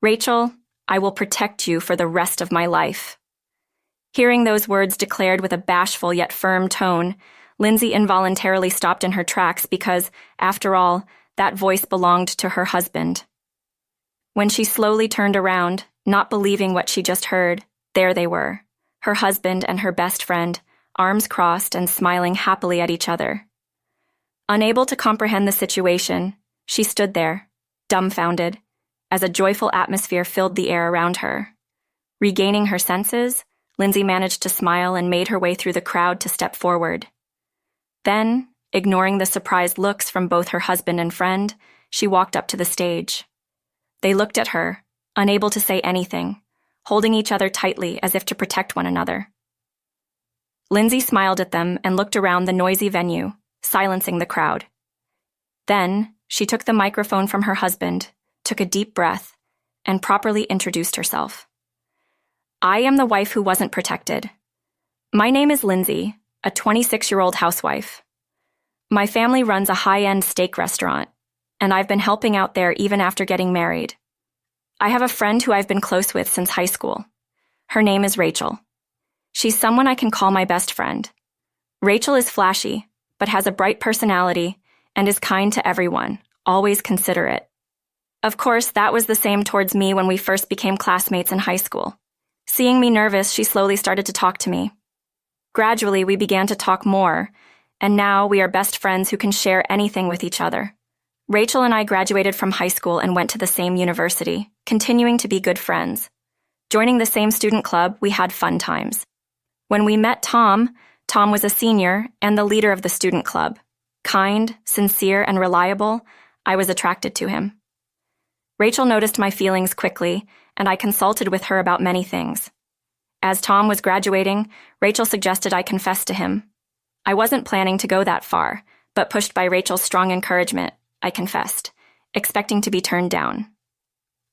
"Rachel, I will protect you for the rest of my life." Hearing those words declared with a bashful yet firm tone, Lindsay involuntarily stopped in her tracks because, after all, that voice belonged to her husband. When she slowly turned around, not believing what she just heard, there they were, her husband and her best friend, arms crossed and smiling happily at each other. Unable to comprehend the situation, she stood there, dumbfounded, as a joyful atmosphere filled the air around her. Regaining her senses, Lindsay managed to smile and made her way through the crowd to step forward. Then, ignoring the surprised looks from both her husband and friend, she walked up to the stage. They looked at her, unable to say anything, holding each other tightly as if to protect one another. Lindsay smiled at them and looked around the noisy venue, silencing the crowd. Then, she took the microphone from her husband, took a deep breath, and properly introduced herself. "I am the wife who wasn't protected. My name is Lindsay, a 26-year-old housewife. My family runs a high-end steak restaurant, and I've been helping out there even after getting married. I have a friend who I've been close with since high school. Her name is Rachel. She's someone I can call my best friend. Rachel is flashy, but has a bright personality and is kind to everyone, always considerate. Of course, that was the same towards me when we first became classmates in high school. Seeing me nervous, she slowly started to talk to me. Gradually, we began to talk more, and now we are best friends who can share anything with each other. Rachel and I graduated from high school and went to the same university, continuing to be good friends. Joining the same student club, we had fun times. When we met Tom was a senior and the leader of the student club. Kind, sincere, and reliable, I was attracted to him. Rachel noticed my feelings quickly, and I consulted with her about many things. As Tom was graduating, Rachel suggested I confess to him. I wasn't planning to go that far, but pushed by Rachel's strong encouragement, I confessed, expecting to be turned down.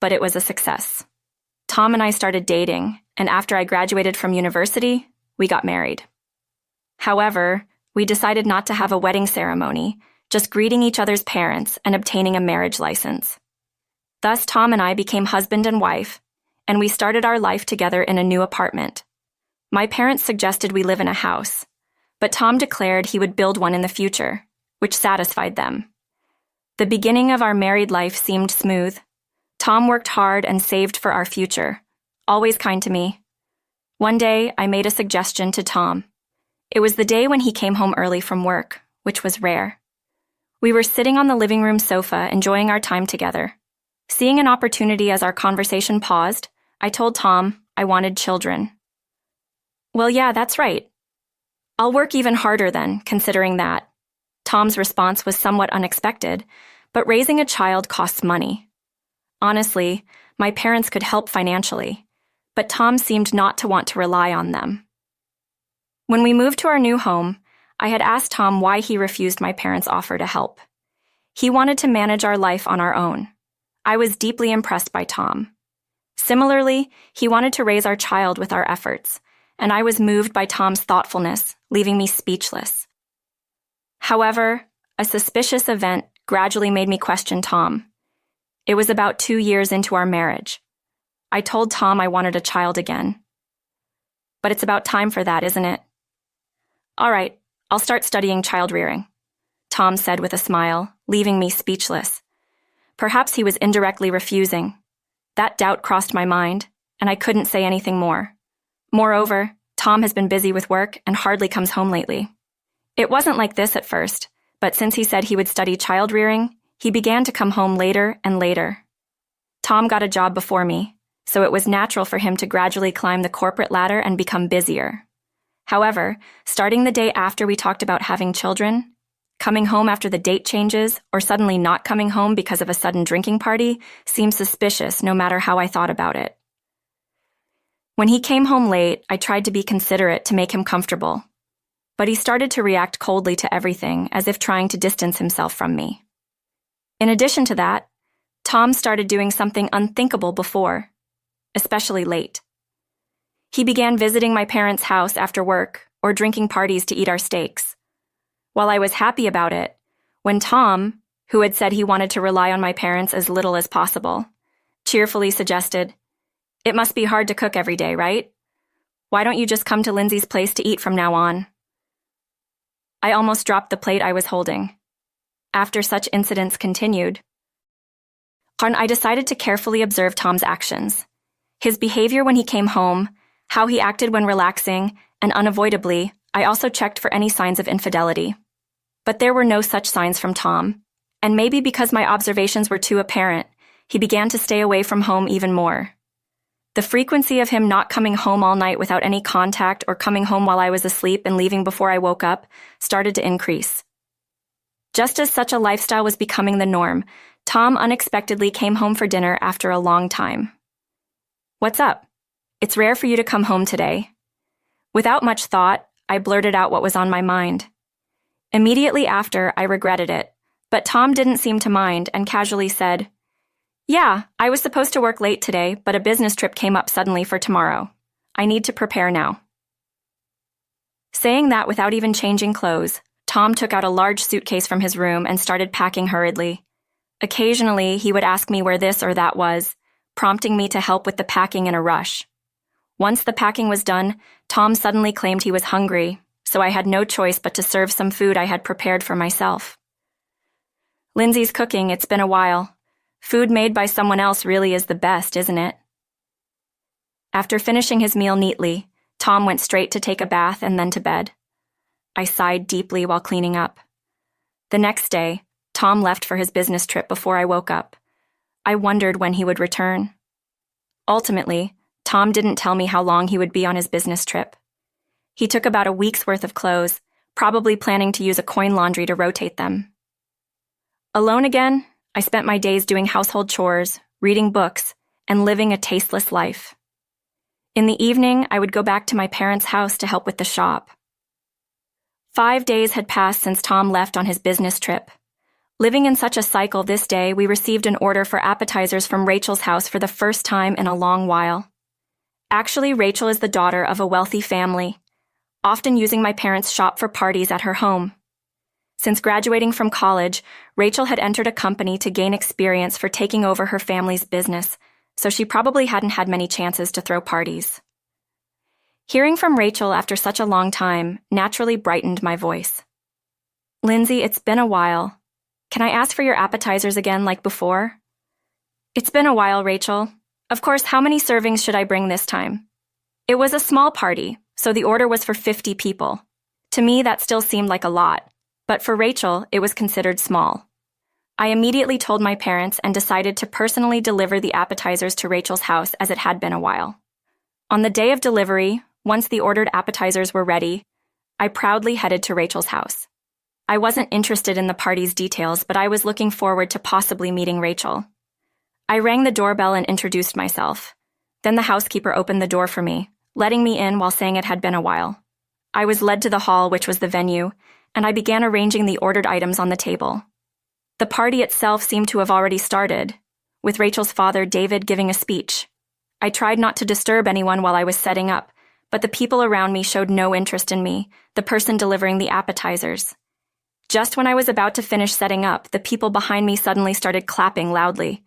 But it was a success. Tom and I started dating, and after I graduated from university, we got married. However, we decided not to have a wedding ceremony, just greeting each other's parents and obtaining a marriage license. Thus, Tom and I became husband and wife, and we started our life together in a new apartment. My parents suggested we live in a house, but Tom declared he would build one in the future, which satisfied them. The beginning of our married life seemed smooth. Tom worked hard and saved for our future, always kind to me. One day, I made a suggestion to Tom. It was the day when he came home early from work, which was rare. We were sitting on the living room sofa, enjoying our time together. Seeing an opportunity as our conversation paused, I told Tom I wanted children. "Well, yeah, that's right. I'll work even harder then, considering that." Tom's response was somewhat unexpected, but raising a child costs money. Honestly, my parents could help financially, but Tom seemed not to want to rely on them. When we moved to our new home, I had asked Tom why he refused my parents' offer to help. He wanted to manage our life on our own. I was deeply impressed by Tom. Similarly, he wanted to raise our child with our efforts, and I was moved by Tom's thoughtfulness, leaving me speechless. However, a suspicious event gradually made me question Tom. It was about 2 years into our marriage. I told Tom I wanted a child again. "But it's about time for that, isn't it?" "All right, I'll start studying child rearing," Tom said with a smile, leaving me speechless. Perhaps he was indirectly refusing. That doubt crossed my mind, and I couldn't say anything more. Moreover, Tom has been busy with work and hardly comes home lately. It wasn't like this at first, but since he said he would study child rearing, he began to come home later and later. Tom got a job before me, so it was natural for him to gradually climb the corporate ladder and become busier. However, starting the day after we talked about having children, coming home after the date changes, or suddenly not coming home because of a sudden drinking party seemed suspicious no matter how I thought about it. When he came home late, I tried to be considerate to make him comfortable, but he started to react coldly to everything, as if trying to distance himself from me. In addition to that, Tom started doing something unthinkable before, especially late. He began visiting my parents' house after work or drinking parties to eat our steaks. While I was happy about it, when Tom, who had said he wanted to rely on my parents as little as possible, cheerfully suggested. It must be hard to cook every day, right? Why don't you just come to Lindsay's place to eat from now on? I almost dropped the plate I was holding. After such incidents continued, I decided to carefully observe Tom's actions. His behavior when he came home, how he acted when relaxing, and unavoidably, I also checked for any signs of infidelity. But there were no such signs from Tom, and maybe because my observations were too apparent, he began to stay away from home even more. The frequency of him not coming home all night without any contact or coming home while I was asleep and leaving before I woke up started to increase. Just as such a lifestyle was becoming the norm, Tom unexpectedly came home for dinner after a long time. "What's up? It's rare for you to come home today." Without much thought, I blurted out what was on my mind. Immediately after, I regretted it, but Tom didn't seem to mind and casually said, "Yeah, I was supposed to work late today, but a business trip came up suddenly for tomorrow. I need to prepare now." Saying that without even changing clothes, Tom took out a large suitcase from his room and started packing hurriedly. Occasionally, he would ask me where this or that was, prompting me to help with the packing in a rush. Once the packing was done, Tom suddenly claimed he was hungry, so I had no choice but to serve some food I had prepared for myself. "Lindsay's cooking, it's been a while. Food made by someone else really is the best, isn't it?" After finishing his meal neatly, Tom went straight to take a bath and then to bed. I sighed deeply while cleaning up. The next day, Tom left for his business trip before I woke up. I wondered when he would return. Ultimately, Tom didn't tell me how long he would be on his business trip. He took about a week's worth of clothes, probably planning to use a coin laundry to rotate them. Alone again, I spent my days doing household chores, reading books, and living a tasteless life. In the evening, I would go back to my parents' house to help with the shop. 5 days had passed since Tom left on his business trip. Living in such a cycle this day, we received an order for appetizers from Rachel's house for the first time in a long while. Actually, Rachel is the daughter of a wealthy family, often using my parents' shop for parties at her home. Since graduating from college, Rachel had entered a company to gain experience for taking over her family's business, so she probably hadn't had many chances to throw parties. Hearing from Rachel after such a long time naturally brightened my voice. "Lindsay, it's been a while. Can I ask for your appetizers again like before?" "It's been a while, Rachel. Of course, how many servings should I bring this time?" It was a small party, so the order was for 50 people. To me, that still seemed like a lot, but for Rachel, it was considered small. I immediately told my parents and decided to personally deliver the appetizers to Rachel's house as it had been a while. On the day of delivery, once the ordered appetizers were ready, I proudly headed to Rachel's house. I wasn't interested in the party's details, but I was looking forward to possibly meeting Rachel. I rang the doorbell and introduced myself. Then the housekeeper opened the door for me, letting me in while saying it had been a while. I was led to the hall, which was the venue, and I began arranging the ordered items on the table. The party itself seemed to have already started, with Rachel's father, David, giving a speech. I tried not to disturb anyone while I was setting up, but the people around me showed no interest in me, the person delivering the appetizers. Just when I was about to finish setting up, the people behind me suddenly started clapping loudly.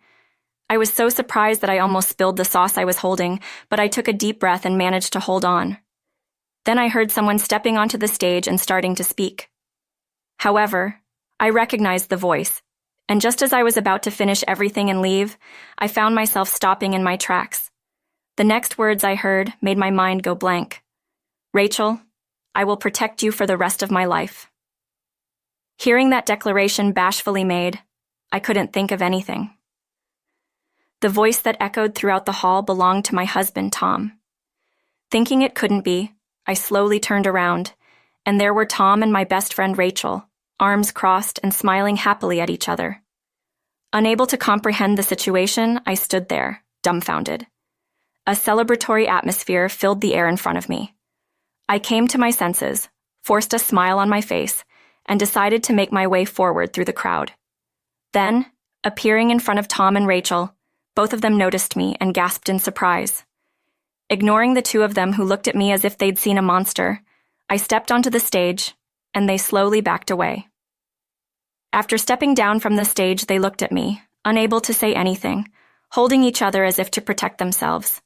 I was so surprised that I almost spilled the sauce I was holding, but I took a deep breath and managed to hold on. Then I heard someone stepping onto the stage and starting to speak. However, I recognized the voice, and just as I was about to finish everything and leave, I found myself stopping in my tracks. The next words I heard made my mind go blank. "Rachel, I will protect you for the rest of my life." Hearing that declaration bashfully made, I couldn't think of anything. The voice that echoed throughout the hall belonged to my husband, Tom. Thinking it couldn't be, I slowly turned around, and there were Tom and my best friend Rachel, arms crossed and smiling happily at each other. Unable to comprehend the situation, I stood there, dumbfounded. A celebratory atmosphere filled the air in front of me. I came to my senses, forced a smile on my face, and decided to make my way forward through the crowd. Then, appearing in front of Tom and Rachel, both of them noticed me and gasped in surprise. Ignoring the two of them who looked at me as if they'd seen a monster, I stepped onto the stage, and they slowly backed away. After stepping down from the stage, they looked at me, unable to say anything, holding each other as if to protect themselves.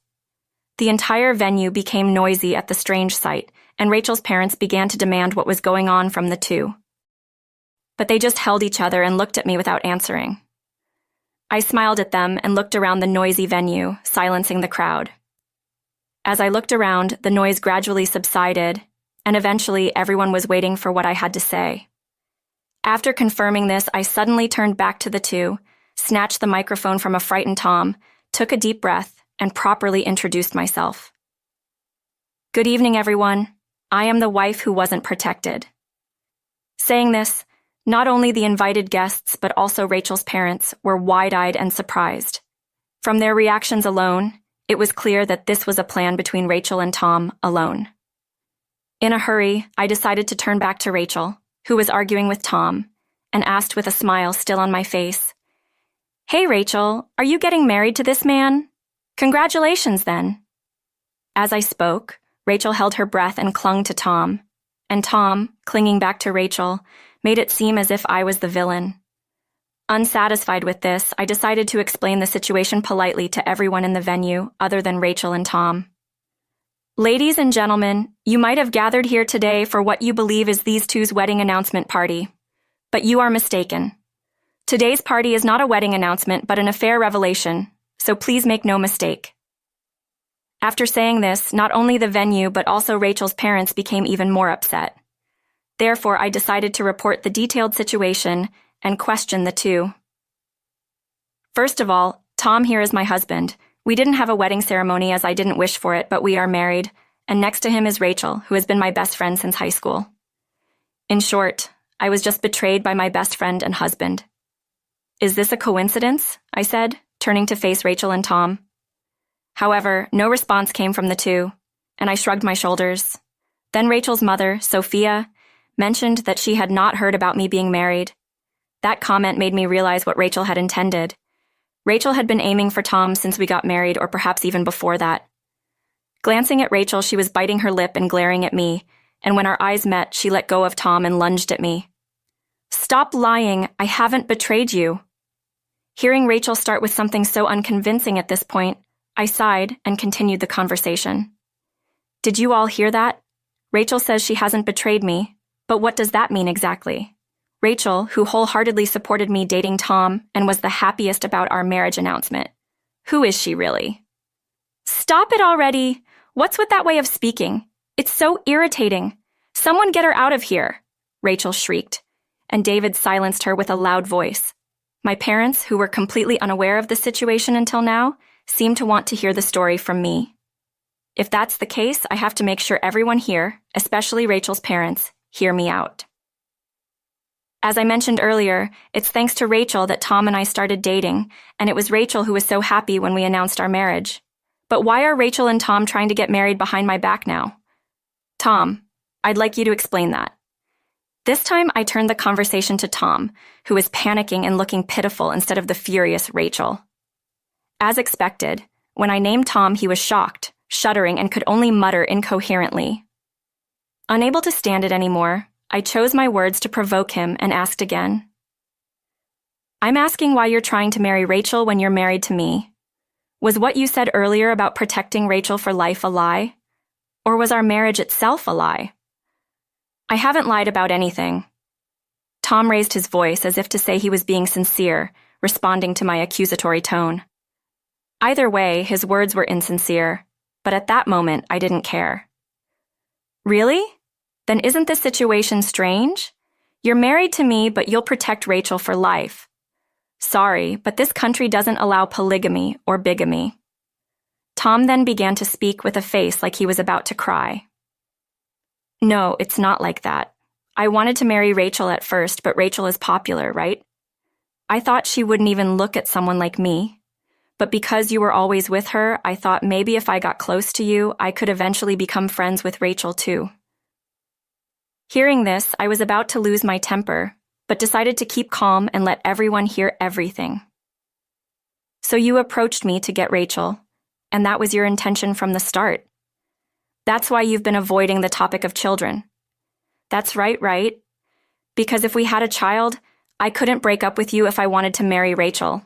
The entire venue became noisy at the strange sight, and Rachel's parents began to demand what was going on from the two. But they just held each other and looked at me without answering. I smiled at them and looked around the noisy venue, silencing the crowd. As I looked around, the noise gradually subsided, and eventually everyone was waiting for what I had to say. After confirming this, I suddenly turned back to the two, snatched the microphone from a frightened Tom, took a deep breath, and properly introduced myself. Good evening, everyone. I am the wife who wasn't protected. Saying this, not only the invited guests but also Rachel's parents were wide-eyed and surprised. From their reactions alone, it was clear that this was a plan between Rachel and Tom alone. In a hurry, I decided to turn back to Rachel, who was arguing with Tom, and asked with a smile still on my face, "Hey, Rachel, are you getting married to this man? Congratulations, then." As I spoke, Rachel held her breath and clung to Tom, and Tom, clinging back to Rachel, made it seem as if I was the villain. Unsatisfied with this, I decided to explain the situation politely to everyone in the venue other than Rachel and Tom. Ladies and gentlemen, you might have gathered here today for what you believe is these two's wedding announcement party, but you are mistaken. Today's party is not a wedding announcement but an affair revelation, so please make no mistake. After saying this, not only the venue but also Rachel's parents became even more upset. Therefore, I decided to report the detailed situation and question the two. First of all, Tom here is my husband. We didn't have a wedding ceremony as I didn't wish for it, but we are married, and next to him is Rachel, who has been my best friend since high school. In short, I was just betrayed by my best friend and husband. Is this a coincidence? I said, turning to face Rachel and Tom. However, no response came from the two, and I shrugged my shoulders. Then Rachel's mother, Sophia, mentioned that she had not heard about me being married. That comment made me realize what Rachel had intended. Rachel had been aiming for Tom since we got married, or perhaps even before that. Glancing at Rachel, she was biting her lip and glaring at me, and when our eyes met, she let go of Tom and lunged at me. "Stop lying, I haven't betrayed you." Hearing Rachel start with something so unconvincing at this point, I sighed and continued the conversation. "Did you all hear that? Rachel says she hasn't betrayed me, but what does that mean exactly? Rachel, who wholeheartedly supported me dating Tom and was the happiest about our marriage announcement. Who is she really?" "Stop it already! What's with that way of speaking? It's so irritating. Someone get her out of here," Rachel shrieked, and David silenced her with a loud voice. My parents, who were completely unaware of the situation until now, seemed to want to hear the story from me. If that's the case, I have to make sure everyone here, especially Rachel's parents, hear me out. As I mentioned earlier, it's thanks to Rachel that Tom and I started dating, and it was Rachel who was so happy when we announced our marriage. But why are Rachel and Tom trying to get married behind my back now? Tom, I'd like you to explain that. This time I turned the conversation to Tom, who was panicking and looking pitiful instead of the furious Rachel. As expected, when I named Tom, he was shocked, shuddering, and could only mutter incoherently. Unable to stand it anymore, I chose my words to provoke him and asked again. "I'm asking why you're trying to marry Rachel when you're married to me. Was what you said earlier about protecting Rachel for life a lie? Or was our marriage itself a lie?" "I haven't lied about anything." Tom raised his voice as if to say he was being sincere, responding to my accusatory tone. Either way, his words were insincere, but at that moment I didn't care. "Really? Then isn't this situation strange? You're married to me, but you'll protect Rachel for life. Sorry, but this country doesn't allow polygamy or bigamy." Tom then began to speak with a face like he was about to cry. "No, it's not like that. I wanted to marry Rachel at first, but Rachel is popular, right? I thought she wouldn't even look at someone like me. But because you were always with her, I thought maybe if I got close to you, I could eventually become friends with Rachel too." Hearing this, I was about to lose my temper, but decided to keep calm and let everyone hear everything. "So you approached me to get Rachel, and that was your intention from the start. That's why you've been avoiding the topic of children. That's right? Because if we had a child, I couldn't break up with you if I wanted to marry Rachel.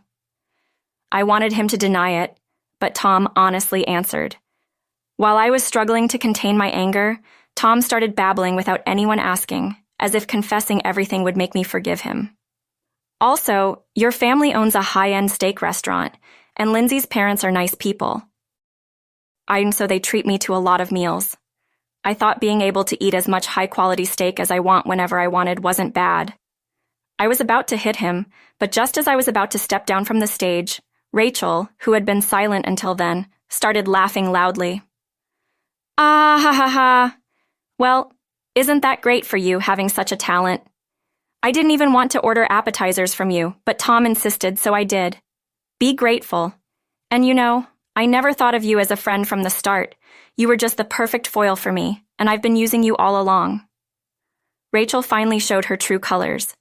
I wanted him to deny it, but Tom honestly answered. While I was struggling to contain my anger, Tom started babbling without anyone asking, as if confessing everything would make me forgive him. Also, your family owns a high-end steak restaurant, and Lindsay's parents are nice people. So they treat me to a lot of meals. I thought being able to eat as much high-quality steak as I want whenever I wanted wasn't bad. I was about to hit him, but just as I was about to step down from the stage, Rachel, who had been silent until then, started laughing loudly. Ah ha ha ha. Well, isn't that great for you, having such a talent? I didn't even want to order appetizers from you, but Tom insisted, so I did. Be grateful. And I never thought of you as a friend from the start. You were just the perfect foil for me, and I've been using you all along. Rachel finally showed her true colors.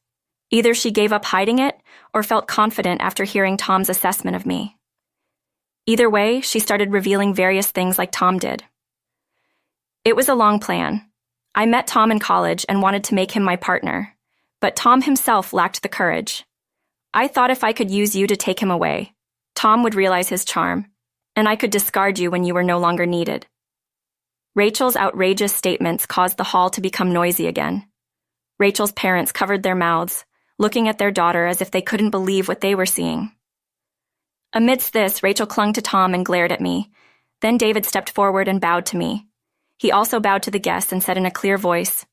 Either she gave up hiding it or felt confident after hearing Tom's assessment of me. Either way, she started revealing various things like Tom did. It was a long plan. I met Tom in college and wanted to make him my partner, but Tom himself lacked the courage. I thought if I could use you to take him away, Tom would realize his charm, and I could discard you when you were no longer needed. Rachel's outrageous statements caused the hall to become noisy again. Rachel's parents covered their mouths, looking at their daughter as if they couldn't believe what they were seeing. Amidst this, Rachel clung to Tom and glared at me. Then David stepped forward and bowed to me. He also bowed to the guests and said in a clear voice,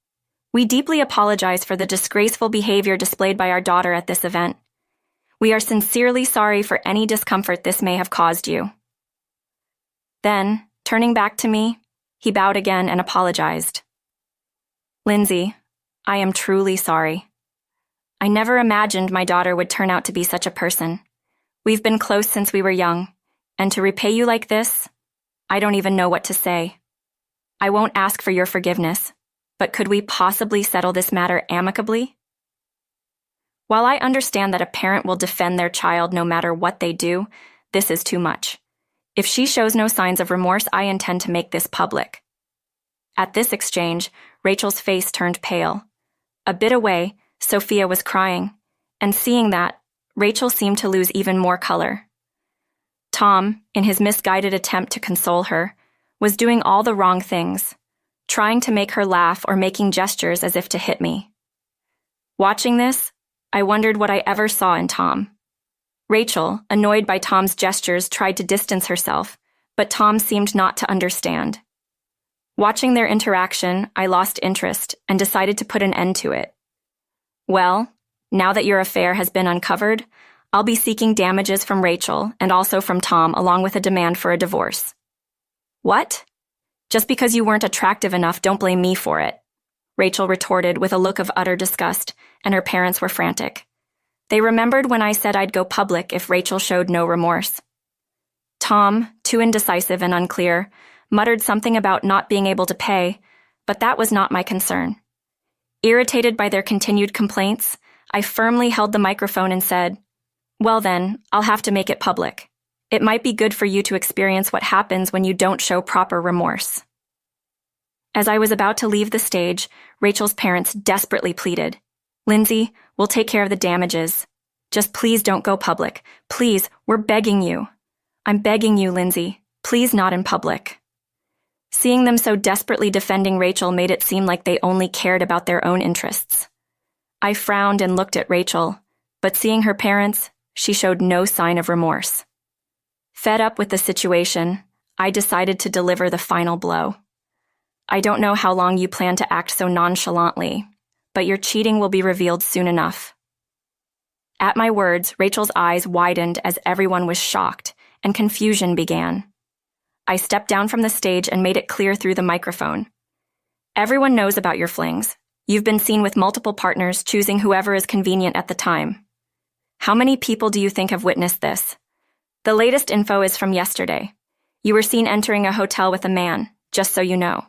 "We deeply apologize for the disgraceful behavior displayed by our daughter at this event. We are sincerely sorry for any discomfort this may have caused you." Then, turning back to me, he bowed again and apologized. "Lindsay, I am truly sorry. I never imagined my daughter would turn out to be such a person. We've been close since we were young, and to repay you like this, I don't even know what to say. I won't ask for your forgiveness, but could we possibly settle this matter amicably?" While I understand that a parent will defend their child no matter what they do, this is too much. If she shows no signs of remorse, I intend to make this public. At this exchange, Rachel's face turned pale. A bit away, Sophia was crying, and seeing that, Rachel seemed to lose even more color. Tom, in his misguided attempt to console her, was doing all the wrong things, trying to make her laugh or making gestures as if to hit me. Watching this, I wondered what I ever saw in Tom. Rachel, annoyed by Tom's gestures, tried to distance herself, but Tom seemed not to understand. Watching their interaction, I lost interest and decided to put an end to it. Well, now that your affair has been uncovered, I'll be seeking damages from Rachel and also from Tom, along with a demand for a divorce. What? Just because you weren't attractive enough, don't blame me for it, Rachel retorted with a look of utter disgust, and her parents were frantic. They remembered when I said I'd go public if Rachel showed no remorse. Tom, too indecisive and unclear, muttered something about not being able to pay, but that was not my concern. Irritated by their continued complaints, I firmly held the microphone and said, "Well then, I'll have to make it public. It might be good for you to experience what happens when you don't show proper remorse." As I was about to leave the stage, Rachel's parents desperately pleaded, "Lindsay, we'll take care of the damages. Just please don't go public. Please, we're begging you. I'm begging you, Lindsay. Please not in public." Seeing them so desperately defending Rachel made it seem like they only cared about their own interests. I frowned and looked at Rachel, but seeing her parents, she showed no sign of remorse. Fed up with the situation, I decided to deliver the final blow. "I don't know how long you plan to act so nonchalantly, but your cheating will be revealed soon enough." At my words, Rachel's eyes widened as everyone was shocked, and confusion began. I stepped down from the stage and made it clear through the microphone. "Everyone knows about your flings. You've been seen with multiple partners, choosing whoever is convenient at the time. How many people do you think have witnessed this? The latest info is from yesterday. You were seen entering a hotel with a man, just so you know."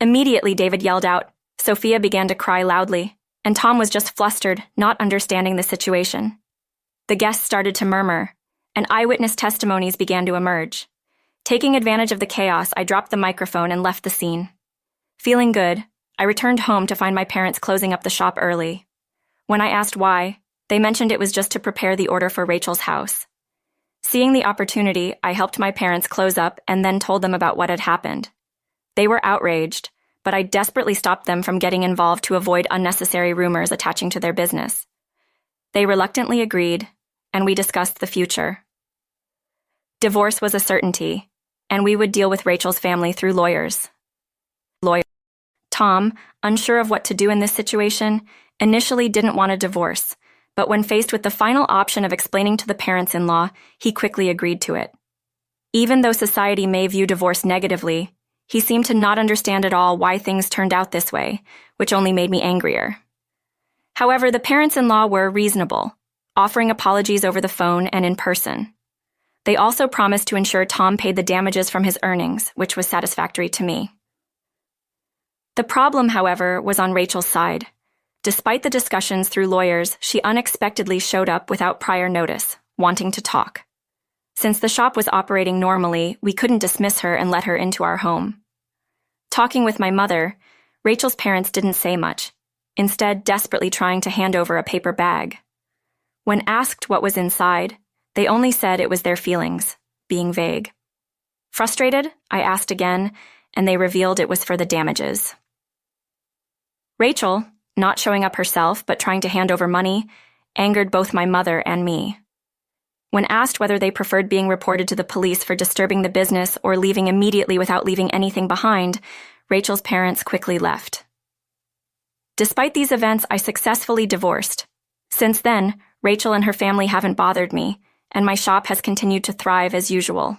Immediately, David yelled out. Sophia began to cry loudly, and Tom was just flustered, not understanding the situation. The guests started to murmur, and eyewitness testimonies began to emerge. Taking advantage of the chaos, I dropped the microphone and left the scene. Feeling good, I returned home to find my parents closing up the shop early. When I asked why, they mentioned it was just to prepare the order for Rachel's house. Seeing the opportunity, I helped my parents close up and then told them about what had happened. They were outraged, but I desperately stopped them from getting involved to avoid unnecessary rumors attaching to their business. They reluctantly agreed, and we discussed the future. Divorce was a certainty, and we would deal with Rachel's family through lawyers. Tom, unsure of what to do in this situation, initially didn't want a divorce, but when faced with the final option of explaining to the parents-in-law, he quickly agreed to it. Even though society may view divorce negatively, he seemed to not understand at all why things turned out this way, which only made me angrier. However, the parents-in-law were reasonable, offering apologies over the phone and in person. They also promised to ensure Tom paid the damages from his earnings, which was satisfactory to me. The problem, however, was on Rachel's side. Despite the discussions through lawyers, she unexpectedly showed up without prior notice, wanting to talk. Since the shop was operating normally, we couldn't dismiss her and let her into our home. Talking with my mother, Rachel's parents didn't say much, instead desperately trying to hand over a paper bag. When asked what was inside, they only said it was their feelings, being vague. Frustrated, I asked again, and they revealed it was for the damages. Rachel, not showing up herself but trying to hand over money, angered both my mother and me. When asked whether they preferred being reported to the police for disturbing the business or leaving immediately without leaving anything behind, Rachel's parents quickly left. Despite these events, I successfully divorced. Since then, Rachel and her family haven't bothered me, and my shop has continued to thrive as usual.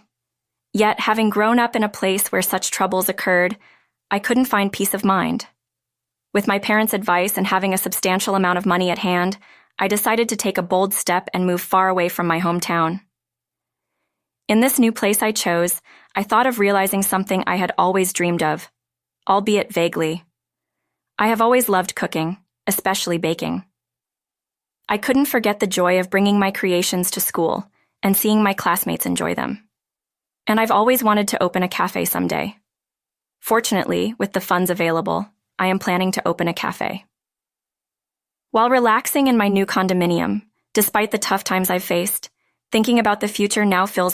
Yet, having grown up in a place where such troubles occurred, I couldn't find peace of mind. With my parents' advice and having a substantial amount of money at hand, I decided to take a bold step and move far away from my hometown. In this new place I chose, I thought of realizing something I had always dreamed of, albeit vaguely. I have always loved cooking, especially baking. I couldn't forget the joy of bringing my creations to school and seeing my classmates enjoy them. And I've always wanted to open a cafe someday. Fortunately, with the funds available, I am planning to open a cafe. While relaxing in my new condominium, despite the tough times I've faced, thinking about the future now fills